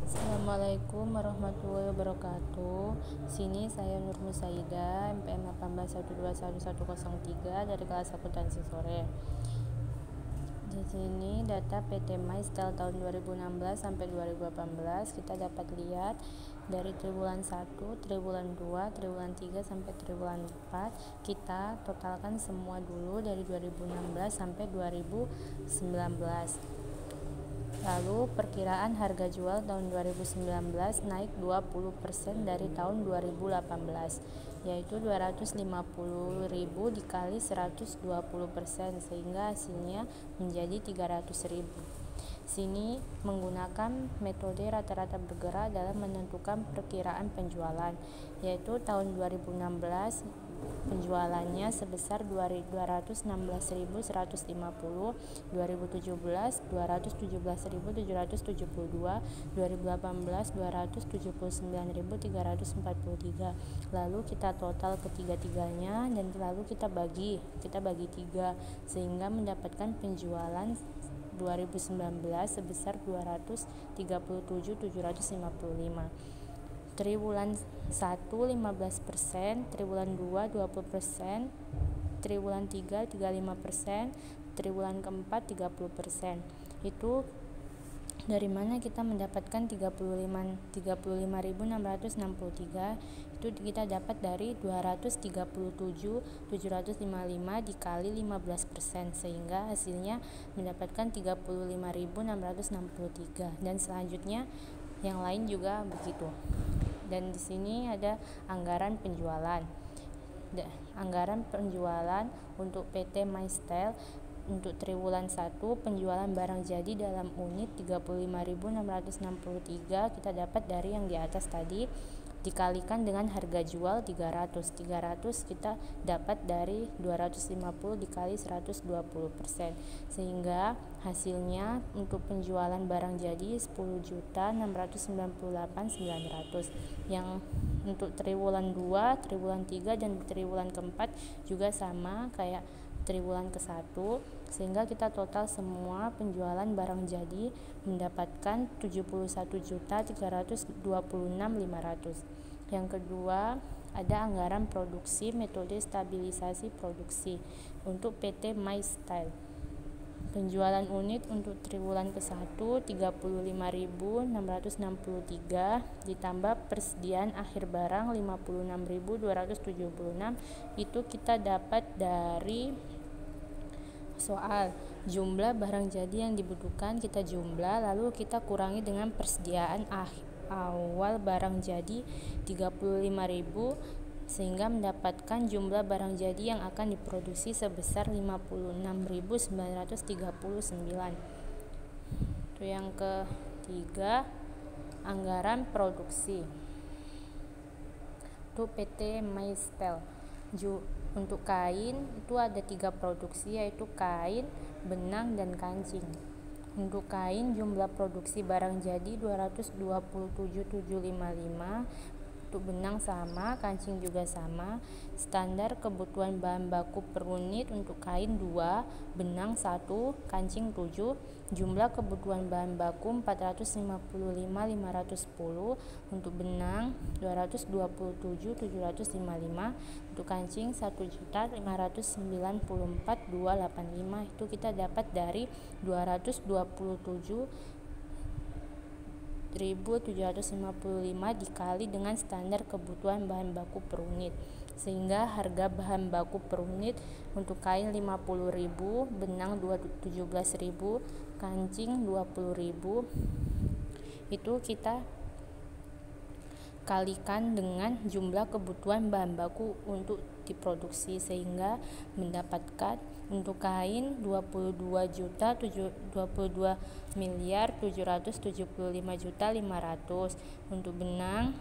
Assalamualaikum warahmatullahi wabarakatuh. Sini saya Nur Musaida, MPM 18121103 dari kelas akuntansi sore. Di sini data PT MyStyle tahun 2016 sampai 2018 kita dapat lihat dari triwulan 1, triwulan 2, triwulan 3 sampai triwulan 4. Kita totalkan semua dulu dari 2016 sampai 2019. Lalu perkiraan harga jual tahun 2019 naik 20% dari tahun 2018, yaitu 250.000 dikali 120%, sehingga hasilnya menjadi 300.000. Sini menggunakan metode rata-rata bergerak dalam menentukan perkiraan penjualan, yaitu tahun 2016 penjualannya sebesar 216.150, 2017 217.772, 2018 279.343. Lalu kita total ketiga-tiganya dan lalu kita bagi 3 sehingga mendapatkan penjualan 2019 sebesar 237.755. Triwulan 1 15%, triwulan 2 20%, triwulan 3 35%, triwulan keempat 30%. Itu dari mana kita mendapatkan 35.663? Itu kita dapat dari 237.755 dikali 15%, sehingga hasilnya mendapatkan 35.663. Dan selanjutnya yang lain juga begitu. Dan di sini ada anggaran penjualan. Anggaran penjualan untuk PT MyStyle untuk triwulan 1 penjualan barang jadi dalam unit 35.663 kita dapat dari yang di atas tadi dikalikan dengan harga jual 300 kita dapat dari 250 dikali 120%, sehingga hasilnya untuk penjualan barang jadi 10.698.900. Yang untuk triwulan 2, triwulan 3 dan triwulan keempat juga sama kayak triwulan ke-1, sehingga kita total semua penjualan barang jadi mendapatkan 71.326.500. Yang kedua, ada anggaran produksi metode stabilisasi produksi untuk PT MyStyle. Penjualan unit untuk triwulan ke-1 35.663 ditambah persediaan akhir barang 56.276, itu kita dapat dari soal jumlah barang jadi yang dibutuhkan kita jumlah, lalu kita kurangi dengan persediaan awal barang jadi 35.000, sehingga mendapatkan jumlah barang jadi yang akan diproduksi sebesar 56.939. Itu yang ketiga, anggaran produksi untuk PT MyStyle. Untuk kain itu ada 3 produksi, yaitu kain, benang, dan kancing. Untuk kain jumlah produksi barang jadi 227.755, untuk benang sama, kancing juga sama. Standar kebutuhan bahan baku per unit untuk kain 2, benang 1, kancing 7. Jumlah kebutuhan bahan baku 455.510, untuk benang 227.755, untuk kancing 1.594.285. Itu kita dapat dari 227.755 dikali dengan standar kebutuhan bahan baku per unit, sehingga harga bahan baku per unit untuk kain 50.000, benang 17.000, kancing 20.000. Itu kita kalikan dengan jumlah kebutuhan bahan baku untuk diproduksi, sehingga mendapatkan untuk kain 22.775.500, untuk benang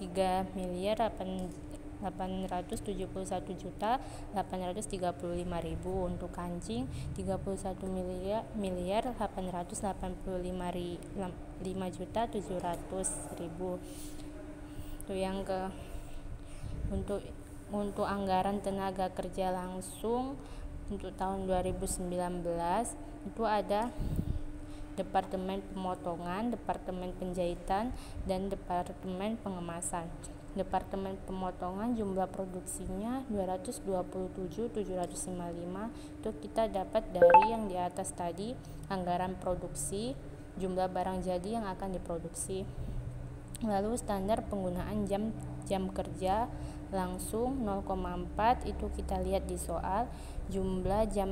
3.871.835.000, untuk kancing 31.885.500.700.000. Itu yang untuk anggaran tenaga kerja langsung untuk tahun 2019 itu ada Departemen Pemotongan, Departemen Penjahitan, dan Departemen Pengemasan. Departemen Pemotongan jumlah produksinya 227.755, itu kita dapat dari yang di atas tadi, anggaran produksi, jumlah barang jadi yang akan diproduksi. Lalu standar penggunaan jam kerja langsung 0,4, itu kita lihat di soal. Jumlah jam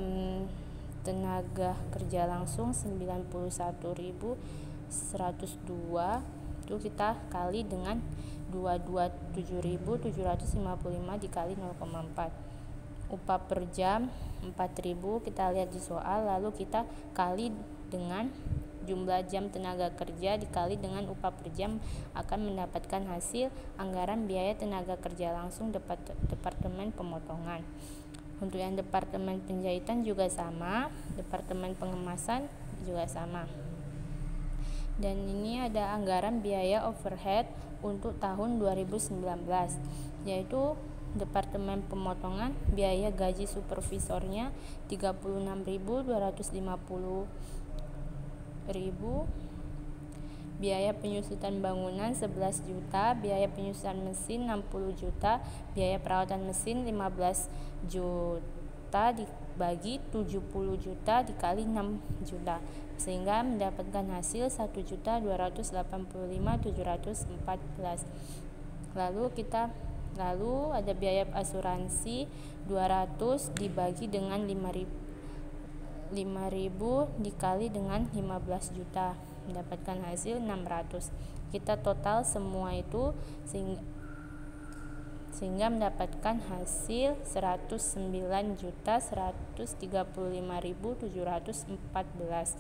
tenaga kerja langsung 91.102, itu kita kali dengan 227.755 dikali 0,4. Upah per jam 4.000, kita lihat di soal, lalu kita kali dengan jumlah jam tenaga kerja dikali dengan upah per jam, akan mendapatkan hasil anggaran biaya tenaga kerja langsung Departemen Pemotongan. Untuk yang Departemen Penjahitan juga sama, Departemen Pengemasan juga sama. Dan ini ada anggaran biaya overhead untuk tahun 2019, yaitu Departemen Pemotongan biaya gaji supervisornya 36.250.000, biaya penyusutan bangunan 11 juta, biaya penyusutan mesin 60 juta, biaya perawatan mesin 15 juta dibagi 70 juta dikali 6 juta, sehingga mendapatkan hasil 1.285.714. Lalu ada biaya asuransi 200 dibagi dengan 5.000 dikali dengan 15 juta, mendapatkan hasil 600. Kita total semua itu sehingga mendapatkan hasil 109.135.714.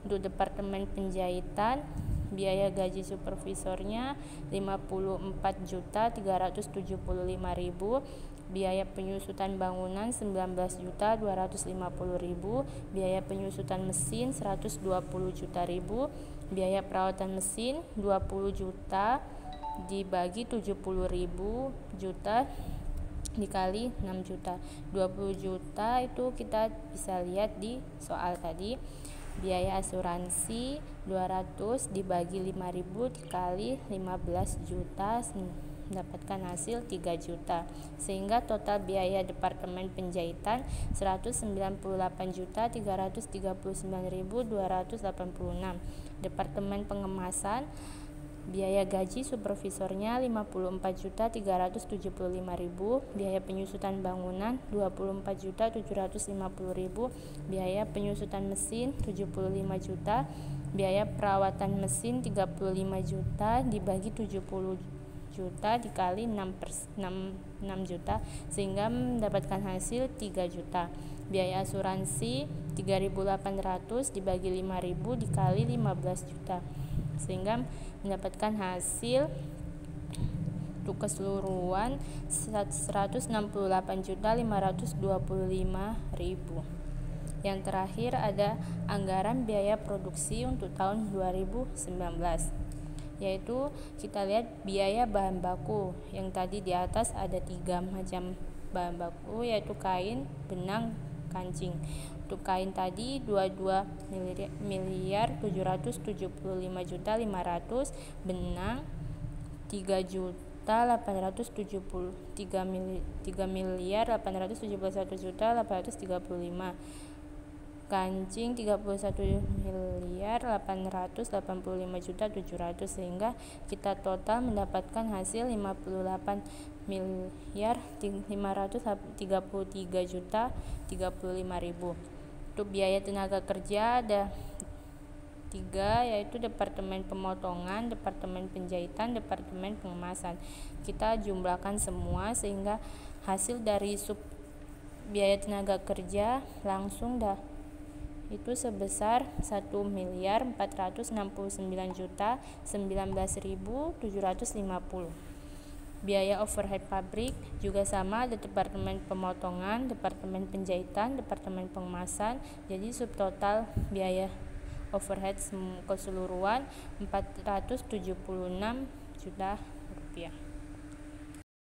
Untuk Departemen Penjahitan biaya gaji supervisornya 54.375.000, biaya penyusutan bangunan 19.250.000, biaya penyusutan mesin 120 juta ribu, biaya perawatan mesin 20 juta dibagi 70.000 juta dikali 6 juta. 20 juta itu kita bisa lihat di soal tadi. Biaya asuransi 200 dibagi 5.000 dikali 15 juta, mendapatkan hasil 3 juta. Sehingga total biaya Departemen Penjahitan 198.339.286. Departemen Pengemasan biaya gaji supervisornya 54.375.000, biaya penyusutan bangunan 24.750.000, biaya penyusutan mesin 75 juta, biaya perawatan mesin 35 juta dibagi 70 juta dikali 6 juta, sehingga mendapatkan hasil 3 juta. Biaya asuransi 3.800 dibagi 5.000 dikali 15 juta, sehingga mendapatkan hasil untuk keseluruhan 168.525.000. Yang terakhir ada anggaran biaya produksi untuk tahun 2019, yaitu kita lihat biaya bahan baku. Yang tadi di atas ada 3 macam bahan baku, yaitu kain, benang, kancing. Untuk kain tadi 22.775.500, benang 3.871.835, kancing 31.885.700, sehingga kita total mendapatkan hasil 58.533.035.000. Untuk biaya tenaga kerja ada 3, yaitu Departemen Pemotongan, Departemen Penjahitan, Departemen Pengemasan. Kita jumlahkan semua sehingga hasil dari biaya tenaga kerja langsung itu sebesar 1.469.019.750. Biaya overhead pabrik juga sama, ada Departemen Pemotongan, Departemen Penjahitan, Departemen Pengemasan. Jadi subtotal biaya overhead keseluruhan 476 juta rupiah.